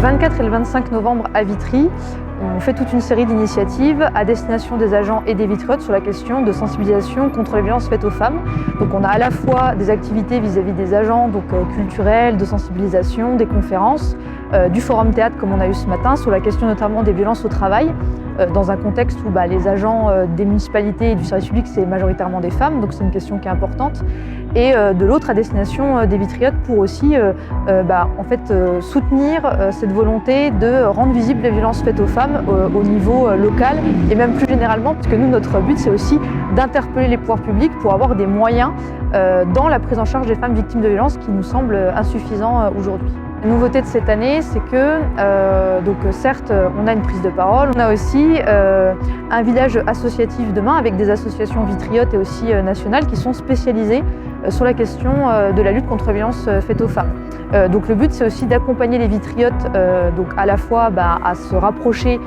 24 et le 25 novembre à Vitry, on fait toute une série d'initiatives à destination des agents et des vitriotes sur la question de sensibilisation contre les violences faites aux femmes. Donc on a à la fois des activités vis-à-vis des agents, donc culturelles, de sensibilisation, des conférences, du forum théâtre comme on a eu ce matin sur la question notamment des violences au travail, dans un contexte où les agents des municipalités et du service public c'est majoritairement des femmes, donc c'est une question qui est importante. Et de l'autre à destination des vitriotes pour aussi soutenir cette volonté de rendre visibles les violences faites aux femmes au niveau local et même plus généralement, parce que nous, notre but, c'est aussi d'interpeller les pouvoirs publics pour avoir des moyens dans la prise en charge des femmes victimes de violences qui nous semble insuffisant aujourd'hui. La nouveauté de cette année, c'est que, certes, on a une prise de parole, on a aussi un village associatif demain avec des associations vitriotes et aussi nationales qui sont spécialisées sur la question de la lutte contre les violences faites aux femmes. Donc le but, c'est aussi d'accompagner les vitriotes à la fois à se rapprocher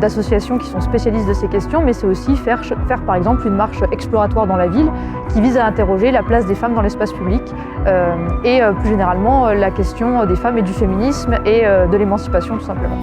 d'associations qui sont spécialistes de ces questions, mais c'est aussi faire par exemple une marche exploratoire dans la ville qui vise à interroger la place des femmes dans l'espace public et plus généralement la question des femmes et du féminisme et de l'émancipation tout simplement.